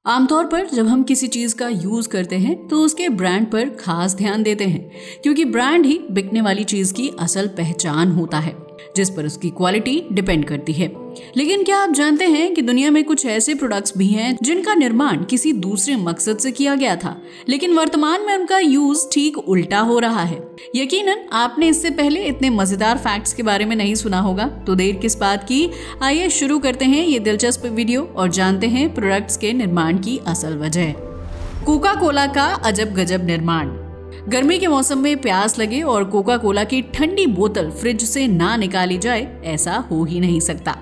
आमतौर पर जब हम किसी चीज का यूज करते हैं तो उसके ब्रांड पर खास ध्यान देते हैं, क्योंकि ब्रांड ही बिकने वाली चीज की असल पहचान होता है, जिस पर उसकी क्वालिटी डिपेंड करती है। लेकिन क्या आप जानते हैं कि दुनिया में कुछ ऐसे प्रोडक्ट्स भी हैं जिनका निर्माण किसी दूसरे मकसद से किया गया था, लेकिन वर्तमान में उनका यूज ठीक उल्टा हो रहा है। यकीनन आपने इससे पहले इतने मजेदार फैक्ट्स के बारे में नहीं सुना होगा, तो देर किस बात की, आइए शुरू करते हैं ये दिलचस्प वीडियो और जानते हैं प्रोडक्ट्स के निर्माण की असल वजह। कोका कोला का अजब गजब निर्माण। गर्मी के मौसम में प्यास लगे और कोका कोला की ठंडी बोतल फ्रिज से ना निकाली जाए, ऐसा हो ही नहीं सकता।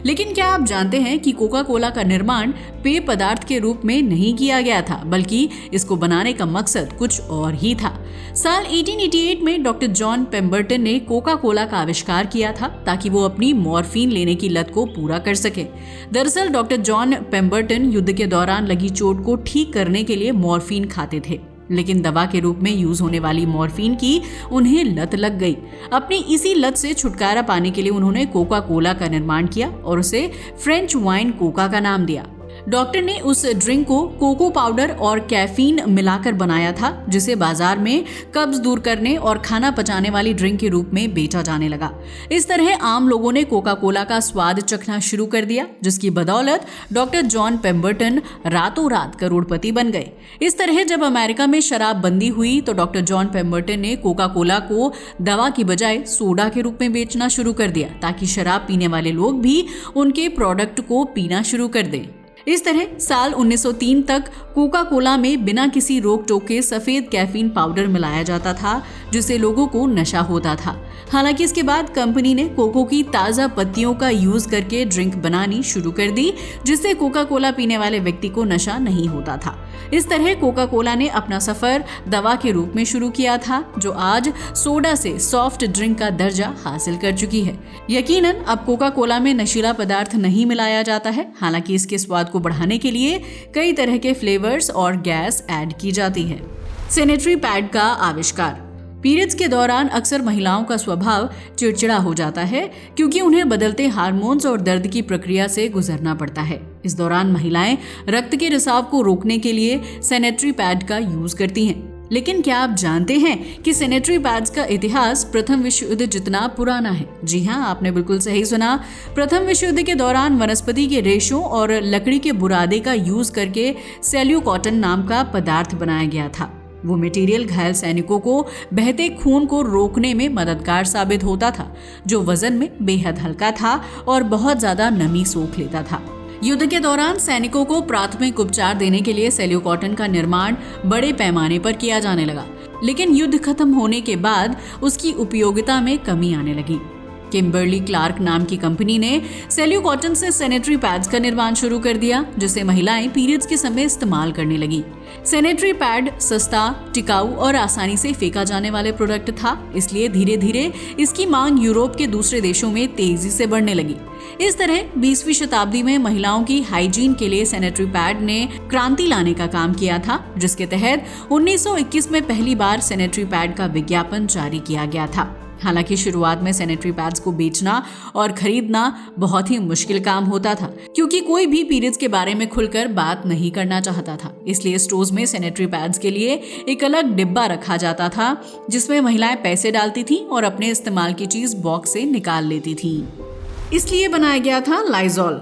लेकिन क्या आप जानते हैं कि कोका कोला का निर्माण पेय पदार्थ के रूप में नहीं किया गया था, बल्कि इसको बनाने का मकसद कुछ और ही था। साल 1888 में डॉक्टर जॉन पेम्बर्टन ने कोका कोला का आविष्कार किया था ताकि वो अपनी मॉर्फिन लेने की लत को पूरा कर सके। दरअसल डॉक्टर जॉन पेम्बर्टन युद्ध के दौरान लगी चोट को ठीक करने के लिए मॉर्फिन खाते थे, लेकिन दवा के रूप में यूज होने वाली मॉर्फिन की उन्हें लत लग गई। अपनी इसी लत से छुटकारा पाने के लिए उन्होंने कोका कोला का निर्माण किया और उसे फ्रेंच वाइन कोका का नाम दिया। डॉक्टर ने उस ड्रिंक को कोको पाउडर और कैफीन मिलाकर बनाया था, जिसे बाजार में कब्ज दूर करने और खाना पचाने वाली ड्रिंक के रूप में बेचा जाने लगा। इस तरह आम लोगों ने कोका कोला का स्वाद चखना शुरू कर दिया, जिसकी बदौलत डॉक्टर जॉन पेम्बर्टन रातों रात करोड़पति बन गए। इस तरह जब अमेरिका में शराब बंदी हुई तो डॉक्टर जॉन पेम्बर्टन ने कोका कोला को दवा की बजाय सोडा के रूप में बेचना शुरू कर दिया, ताकि शराब पीने वाले लोग भी उनके प्रोडक्ट को पीना शुरू कर दें। इस तरह साल 1903 तक कोका कोला में बिना किसी रोक टोक के सफेद कैफीन पाउडर मिलाया जाता था, जिससे लोगों को नशा होता था। हालांकि इसके बाद कंपनी ने कोको की ताज़ा पत्तियों का यूज करके ड्रिंक बनानी शुरू कर दी, जिससे कोका कोला पीने वाले व्यक्ति को नशा नहीं होता था। इस तरह कोका कोला ने अपना सफर दवा के रूप में शुरू किया था, जो आज सोडा से सॉफ्ट ड्रिंक का दर्जा हासिल कर चुकी है। यकीनन अब कोका कोला में नशीला पदार्थ नहीं मिलाया जाता है, हालांकि इसके स्वाद को बढ़ाने के लिए कई तरह के फ्लेवर्स और गैस ऐड की जाती है। सैनिटरी पैड का आविष्कार। पीरियड्स के दौरान अक्सर महिलाओं का स्वभाव चिड़चिड़ा हो जाता है, क्योंकि उन्हें बदलते हार्मोन्स और दर्द की प्रक्रिया से गुजरना पड़ता है। इस दौरान महिलाएं रक्त के रिसाव को रोकने के लिए सैनिटरी पैड का यूज करती हैं। लेकिन क्या आप जानते हैं कि सैनिटरी पैड्स का इतिहास प्रथम विश्व युद्ध जितना पुराना है? जी हाँ, आपने बिल्कुल सही सुना। प्रथम विश्व युद्ध के दौरान वनस्पति के रेशों और लकड़ी के बुरादे का यूज करके सेल्यूकॉटन नाम का पदार्थ बनाया गया था। वो मटेरियल घायल सैनिकों को बहते खून को रोकने में मददगार साबित होता था, जो वजन में बेहद हल्का था और बहुत ज्यादा नमी सोख लेता था। युद्ध के दौरान सैनिकों को प्राथमिक उपचार देने के लिए सेल्यूकॉटन का निर्माण बड़े पैमाने पर किया जाने लगा, लेकिन युद्ध खत्म होने के बाद उसकी उपयोगिता में कमी आने लगी। किम्बर्ली क्लार्क नाम की कंपनी ने सेल्यूकॉटन से सैनिटरी पैड्स का निर्माण शुरू कर दिया, जिसे महिलाएं पीरियड्स के समय इस्तेमाल करने लगी। सैनिटरी पैड सस्ता, टिकाऊ और आसानी से फेंका जाने वाले प्रोडक्ट था, इसलिए धीरे धीरे इसकी मांग यूरोप के दूसरे देशों में तेजी से बढ़ने लगी। इस तरह 20वीं शताब्दी में महिलाओं की हाइजीन के लिए सैनिटरी पैड ने क्रांति लाने का काम किया था, जिसके तहत 1921 में पहली बार सैनिटरी पैड का विज्ञापन जारी किया गया था। हालांकि शुरुआत में सैनिटरी पैड्स को बेचना और खरीदना बहुत ही मुश्किल काम होता था, क्योंकि कोई भी पीरियड्स के बारे में खुलकर बात नहीं करना चाहता था। इसलिए स्टोर्स में सैनिटरी पैड्स के लिए एक अलग डिब्बा रखा जाता था, जिसमें महिलाएं पैसे डालती थीं और अपने इस्तेमाल की चीज बॉक्स से निकाल लेती थीं। इसलिए बनाया गया था लाइजॉल।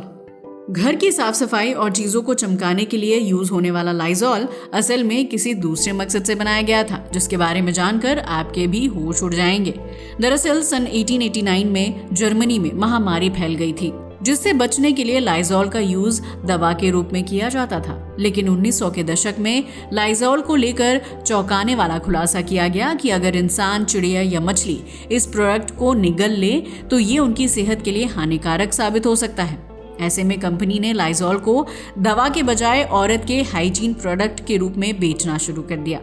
घर की साफ सफाई और चीजों को चमकाने के लिए यूज होने वाला लाइजॉल असल में किसी दूसरे मकसद से बनाया गया था, जिसके बारे में जानकर आपके भी होश उड़ जाएंगे। दरअसल सन 1889 में जर्मनी में महामारी फैल गई थी, जिससे बचने के लिए लाइजॉल का यूज दवा के रूप में किया जाता था। लेकिन 1900 के दशक में लाइजॉल को लेकर चौंकाने वाला खुलासा किया गया कि अगर इंसान, चिड़िया या मछली इस प्रोडक्ट को निगल ले तो ये उनकी सेहत के लिए हानिकारक साबित हो सकता है। ऐसे में कंपनी ने लाइजॉल को दवा के बजाय औरत के हाइजीन प्रोडक्ट के रूप में बेचना शुरू कर दिया।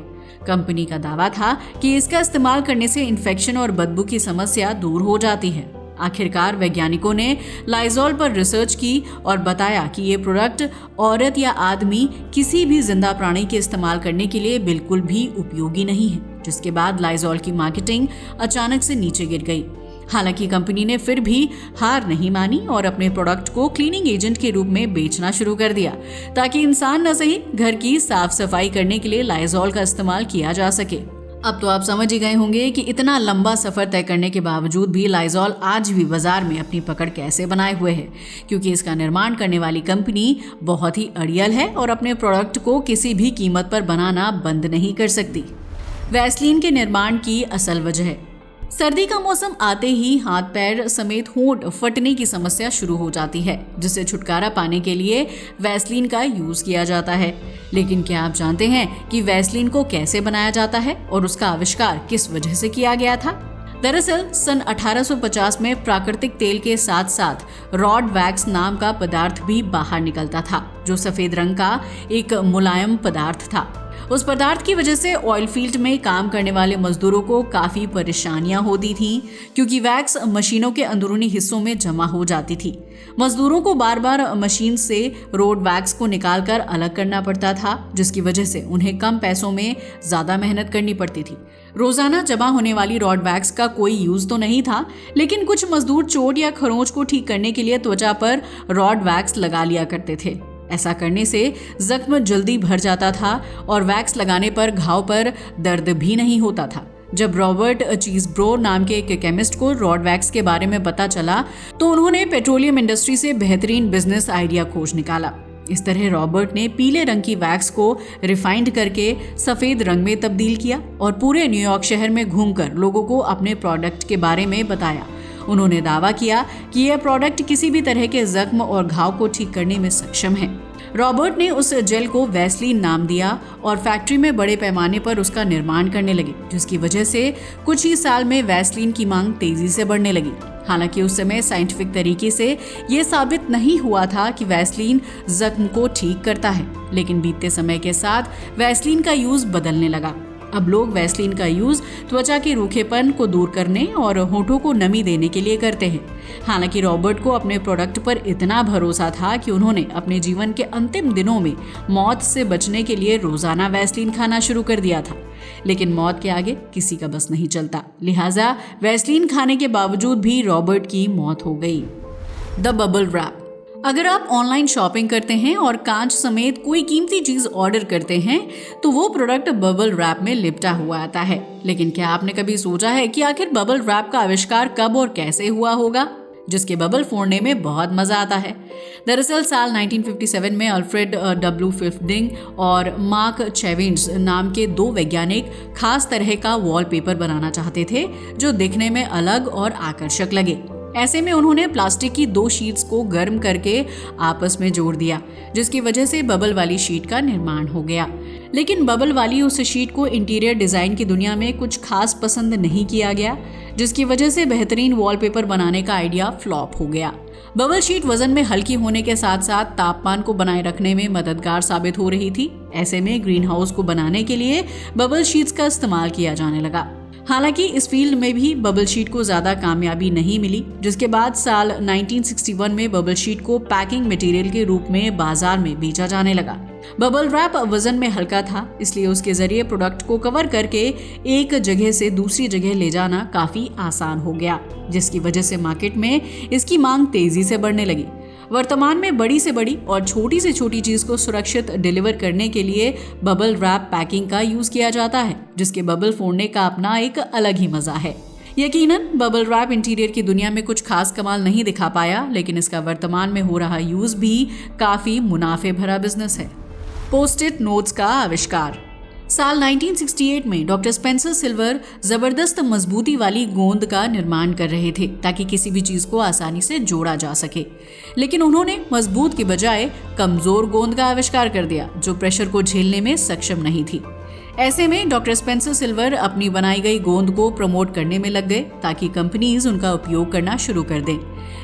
कंपनी का दावा था कि इसका इस्तेमाल करने से इन्फेक्शन और बदबू की समस्या दूर हो जाती है। आखिरकार वैज्ञानिकों ने लाइजॉल पर रिसर्च की और बताया कि ये प्रोडक्ट औरत या आदमी किसी भी जिंदा प्राणी के इस्तेमाल करने के लिए बिल्कुल भी उपयोगी नहीं है, जिसके बाद लाइजॉल की मार्केटिंग अचानक से नीचे गिर गई। हालांकि कंपनी ने फिर भी हार नहीं मानी और अपने प्रोडक्ट को क्लीनिंग एजेंट के रूप में बेचना शुरू कर दिया, ताकि इंसान न सही घर की साफ सफाई करने के लिए लाइजॉल का इस्तेमाल किया जा सके। अब तो आप समझ ही गए होंगे कि इतना लंबा सफर तय करने के बावजूद भी लाइजॉल आज भी बाजार में अपनी पकड़ कैसे बनाए हुए है, क्योंकि इसका निर्माण करने वाली कंपनी बहुत ही अड़ियल है और अपने प्रोडक्ट को किसी भी कीमत पर बनाना बंद नहीं कर सकती। वैसलीन के निर्माण की असल वजह। सर्दी का मौसम आते ही हाथ पैर समेत होंठ फटने की समस्या शुरू हो जाती है, जिससे छुटकारा पाने के लिए वैसलीन का यूज किया जाता है। लेकिन क्या आप जानते हैं कि वैसलीन को कैसे बनाया जाता है और उसका आविष्कार किस वजह से किया गया था? दरअसल सन 1850 में प्राकृतिक तेल के साथ साथ रॉड वैक्स नाम का पदार्थ भी बाहर निकलता था, जो सफेद रंग का एक मुलायम पदार्थ था। उस पदार्थ की वजह से ऑयल फील्ड में काम करने वाले मजदूरों को काफी परेशानियां होती थीं, क्योंकि वैक्स मशीनों के अंदरूनी हिस्सों में जमा हो जाती थी। मजदूरों को बार बार मशीन से रोड वैक्स को निकालकर अलग करना पड़ता था, जिसकी वजह से उन्हें कम पैसों में ज्यादा मेहनत करनी पड़ती थी। रोजाना जमा होने वाली रॉड वैक्स का कोई यूज तो नहीं था, लेकिन कुछ मजदूर चोट या खरोंच को ठीक करने के लिए त्वचा पर रॉड वैक्स लगा लिया करते थे। ऐसा करने से जख्म जल्दी भर जाता था और वैक्स लगाने पर घाव पर दर्द भी नहीं होता था। जब रॉबर्ट चीजब्रो नाम के एक केमिस्ट को रॉड वैक्स के बारे में पता चला, तो उन्होंने पेट्रोलियम इंडस्ट्री से बेहतरीन बिजनेस आइडिया खोज निकाला। इस तरह रॉबर्ट ने पीले रंग की वैक्स को रिफाइंड करके सफेद रंग में तब्दील किया और पूरे न्यूयॉर्क शहर में घूमकर लोगों को अपने प्रोडक्ट के बारे में बताया। उन्होंने दावा किया कि यह प्रोडक्ट किसी भी तरह के जख्म और घाव को ठीक करने में सक्षम है। रॉबर्ट ने उस जेल को वैसलीन नाम दिया और फैक्ट्री में बड़े पैमाने पर उसका निर्माण करने लगे, जिसकी वजह से कुछ ही साल में वैसलीन की मांग तेजी से बढ़ने लगी। हालांकि उस समय साइंटिफिक तरीके से यह साबित नहीं हुआ था कि वैसलीन जख्म को ठीक करता है, लेकिन बीतते समय के साथ वैसलीन का यूज बदलने लगा। अब लोग वैसलीन का यूज त्वचा के रूखेपन को दूर करने और होठों को नमी देने के लिए करते हैं। हालांकि रॉबर्ट को अपने प्रोडक्ट पर इतना भरोसा था कि उन्होंने अपने जीवन के अंतिम दिनों में मौत से बचने के लिए रोजाना वैसलीन खाना शुरू कर दिया था। लेकिन मौत के आगे किसी का बस नहीं चलता, लिहाजा वैसलीन खाने के बावजूद भी रॉबर्ट की मौत हो गई। The bubble wrap. अगर आप ऑनलाइन शॉपिंग करते हैं और कांच समेत कोई कीमती चीज ऑर्डर करते हैं, तो वो प्रोडक्ट बबल रैप में लिपटा हुआ आता है। लेकिन क्या आपने कभी सोचा है कि आखिर बबल रैप का आविष्कार कब और कैसे हुआ होगा, जिसके बबल फोड़ने में बहुत मजा आता है? दरअसल साल 1957 में अल्फ्रेड डब्ल्यू फिफ्डिंग और मार्क चेविन्स नाम के दो वैज्ञानिक खास तरह का वॉलपेपर बनाना चाहते थे, जो दिखने में अलग और आकर्षक लगे। ऐसे में उन्होंने प्लास्टिक की दो शीट्स को गर्म करके आपस में जोड़ दिया, जिसकी वजह से बबल वाली शीट का निर्माण हो गया। लेकिन बबल वाली उस शीट को इंटीरियर डिजाइन की दुनिया में कुछ खास पसंद नहीं किया गया, जिसकी वजह से बेहतरीन वॉलपेपर बनाने का आइडिया फ्लॉप हो गया। बबल शीट वजन में हल्की होने के साथ साथ तापमान को बनाए रखने में मददगार साबित हो रही थी। ऐसे में ग्रीन हाउस को बनाने के लिए बबल शीट्स का इस्तेमाल किया जाने लगा। हालांकि इस फील्ड में भी बबल शीट को ज्यादा कामयाबी नहीं मिली, जिसके बाद साल 1961 में बबल शीट को पैकिंग मटेरियल के रूप में बाजार में बेचा जाने लगा। बबल रैप वजन में हल्का था, इसलिए उसके जरिए प्रोडक्ट को कवर करके एक जगह से दूसरी जगह ले जाना काफी आसान हो गया, जिसकी वजह से मार्केट में इसकी मांग तेजी से बढ़ने लगी। वर्तमान में बड़ी से बड़ी और छोटी से छोटी चीज को सुरक्षित डिलीवर करने के लिए बबल रैप पैकिंग का यूज किया जाता है, जिसके बबल फोड़ने का अपना एक अलग ही मजा है। यकीनन बबल रैप इंटीरियर की दुनिया में कुछ खास कमाल नहीं दिखा पाया, लेकिन इसका वर्तमान में हो रहा यूज भी काफी मुनाफे भरा बिजनेस है। पोस्ट-इट नोट्स का आविष्कार। साल 1968 में डॉक्टर स्पेंसर सिल्वर जबरदस्त मजबूती वाली गोंद का निर्माण कर रहे थे, ताकि किसी भी चीज को आसानी से जोड़ा जा सके। लेकिन उन्होंने मजबूत के बजाय कमजोर गोंद का आविष्कार कर दिया, जो प्रेशर को झेलने में सक्षम नहीं थी। ऐसे में डॉक्टर स्पेंसर सिल्वर अपनी बनाई गई गोंद को प्रमोट करने में लग गए, ताकि कंपनीज उनका उपयोग करना शुरू कर दें।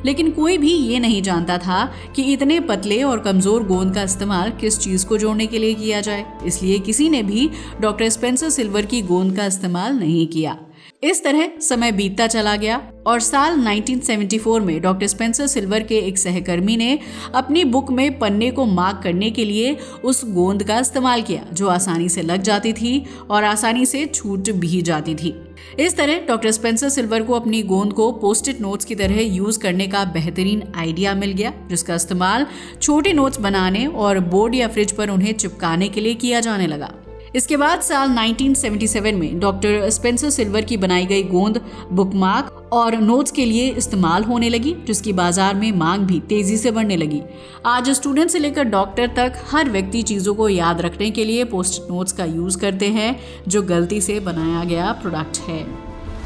लेकिन कोई भी ये नहीं जानता था कि इतने पतले और कमजोर गोंद का इस्तेमाल किस चीज को जोड़ने के लिए किया जाए, इसलिए किसी ने भी डॉक्टर स्पेंसर सिल्वर की गोंद का इस्तेमाल नहीं किया। इस तरह समय बीतता चला गया और साल 1974 में डॉक्टर स्पेंसर सिल्वर के एक सहकर्मी ने अपनी बुक में पन्ने को मार्क करने के लिए उस गोंद का इस्तेमाल किया जो आसानी से लग जाती थी और आसानी से छूट भी जाती थी। इस तरह डॉक्टर स्पेंसर सिल्वर को अपनी गोंद को पोस्ट-इट नोट्स की तरह यूज करने का बेहतरीन आइडिया मिल गया, जिसका इस्तेमाल छोटे नोट्स बनाने और बोर्ड या फ्रिज पर उन्हें चिपकाने के लिए किया जाने लगा। इसके बाद साल 1977 में डॉक्टर स्पेंसर सिल्वर की बनाई गई गोंद बुकमार्क और नोट्स के लिए इस्तेमाल होने लगी, जिसकी बाजार में मांग भी तेजी से बढ़ने लगी। आज स्टूडेंट से लेकर डॉक्टर तक हर व्यक्ति चीजों को याद रखने के लिए पोस्ट नोट्स का यूज करते हैं, जो गलती से बनाया गया प्रोडक्ट है।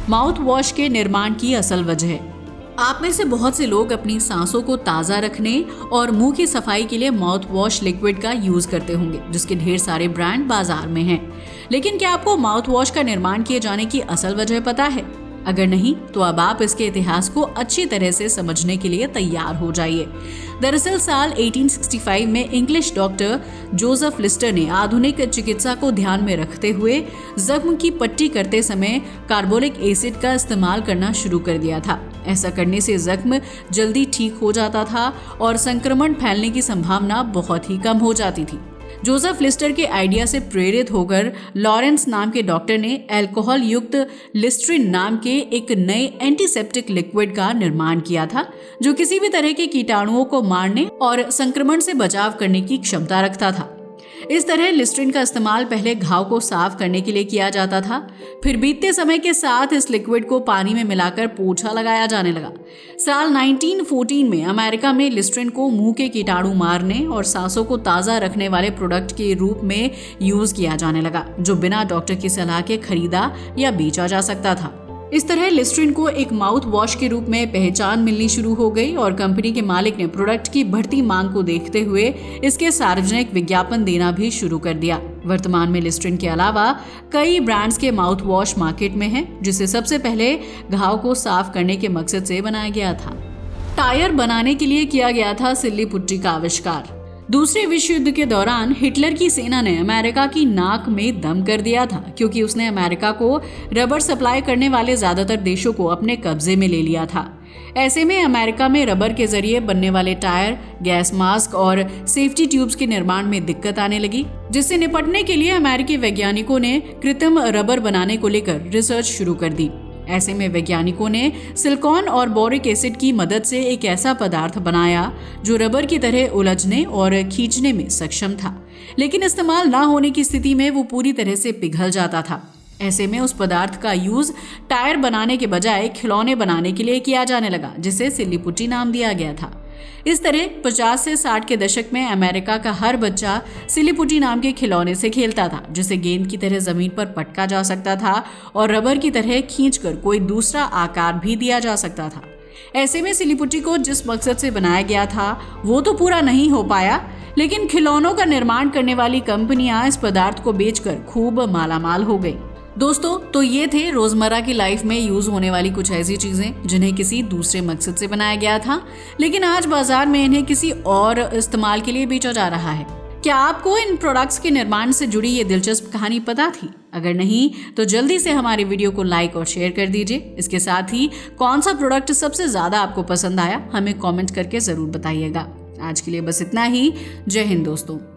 माउथ वॉश के निर्माण की असल वजह। आप में से बहुत से लोग अपनी सांसों को ताज़ा रखने और मुंह की सफाई के लिए माउथ वॉश लिक्विड का यूज करते होंगे, जिसके ढेर सारे ब्रांड बाजार में हैं। लेकिन क्या आपको माउथ वॉश का निर्माण किए जाने की असल वजह पता है? अगर नहीं तो अब आप इसके इतिहास को अच्छी तरह से समझने के लिए तैयार हो जाइए। दरअसल साल 1865 में इंग्लिश डॉक्टर जोसेफ लिस्टर ने आधुनिक चिकित्सा को ध्यान में रखते हुए जख्म की पट्टी करते समय कार्बोलिक एसिड का इस्तेमाल करना शुरू कर दिया था। ऐसा करने से जख्म जल्दी ठीक हो जाता था और संक्रमण फैलने की संभावना बहुत ही कम हो जाती थी। जोसेफ लिस्टर के आइडिया से प्रेरित होकर लॉरेंस नाम के डॉक्टर ने अल्कोहल युक्त लिस्ट्रीन नाम के एक नए एंटीसेप्टिक लिक्विड का निर्माण किया था, जो किसी भी तरह के कीटाणुओं को मारने और संक्रमण से बचाव करने की क्षमता रखता था। इस तरह लिस्ट्रीन का इस्तेमाल पहले घाव को साफ करने के लिए किया जाता था, फिर बीतते समय के साथ इस लिक्विड को पानी में मिलाकर पोछा लगाया जाने लगा। साल 1914 में अमेरिका में लिस्ट्रीन को मुंह के कीटाणु मारने और सांसों को ताज़ा रखने वाले प्रोडक्ट के रूप में यूज किया जाने लगा, जो बिना डॉक्टर की सलाह के खरीदा या बेचा जा सकता था। इस तरह लिस्ट्रीन को एक माउथ वॉश के रूप में पहचान मिलनी शुरू हो गई और कंपनी के मालिक ने प्रोडक्ट की बढ़ती मांग को देखते हुए इसके सार्वजनिक विज्ञापन देना भी शुरू कर दिया। वर्तमान में लिस्ट्रीन के अलावा कई ब्रांड्स के माउथ वॉश मार्केट में हैं, जिसे सबसे पहले घाव को साफ करने के मकसद से बनाया गया था। टायर बनाने के लिए किया गया था सिल्ली पुट्टी का आविष्कार। दूसरे विश्व युद्ध के दौरान हिटलर की सेना ने अमेरिका की नाक में दम कर दिया था, क्योंकि उसने अमेरिका को रबर सप्लाई करने वाले ज्यादातर देशों को अपने कब्जे में ले लिया था। ऐसे में अमेरिका में रबर के जरिए बनने वाले टायर, गैस मास्क और सेफ्टी ट्यूब्स के निर्माण में दिक्कत आने लगी, जिससे निपटने के लिए अमेरिकी वैज्ञानिकों ने कृत्रिम रबर बनाने को लेकर रिसर्च शुरू कर दी। ऐसे में वैज्ञानिकों ने सिलिकॉन और बोरिक एसिड की मदद से एक ऐसा पदार्थ बनाया जो रबर की तरह उलझने और खींचने में सक्षम था, लेकिन इस्तेमाल ना होने की स्थिति में वो पूरी तरह से पिघल जाता था। ऐसे में उस पदार्थ का यूज टायर बनाने के बजाय खिलौने बनाने के लिए किया जाने लगा, जिसे सिल्ली पुट्टी नाम दिया गया था। इस तरह 50 से 60 के दशक में अमेरिका का हर बच्चा सिल्ली पुट्टी नाम के खिलौने से खेलता था, जिसे गेंद की तरह जमीन पर पटका जा सकता था और रबर की तरह खींचकर कोई दूसरा आकार भी दिया जा सकता था। ऐसे में सिल्ली पुट्टी को जिस मकसद से बनाया गया था वो तो पूरा नहीं हो पाया, लेकिन खिलौनों का निर्माण करने वाली कंपनियां इस पदार्थ को बेचकर खूब मालामाल हो गई। दोस्तों, तो ये थे रोजमर्रा की लाइफ में यूज होने वाली कुछ ऐसी चीजें जिन्हें किसी दूसरे मकसद से बनाया गया था, लेकिन आज बाजार में इन्हें किसी और इस्तेमाल के लिए बेचा जा रहा है। क्या आपको इन प्रोडक्ट्स के निर्माण से जुड़ी ये दिलचस्प कहानी पता थी? अगर नहीं तो जल्दी से हमारी वीडियो को लाइक और शेयर कर दीजिए। इसके साथ ही कौन सा प्रोडक्ट सबसे ज्यादा आपको पसंद आया हमें कमेंट करके जरूर बताइएगा। आज के लिए बस इतना ही। जय हिंद दोस्तों।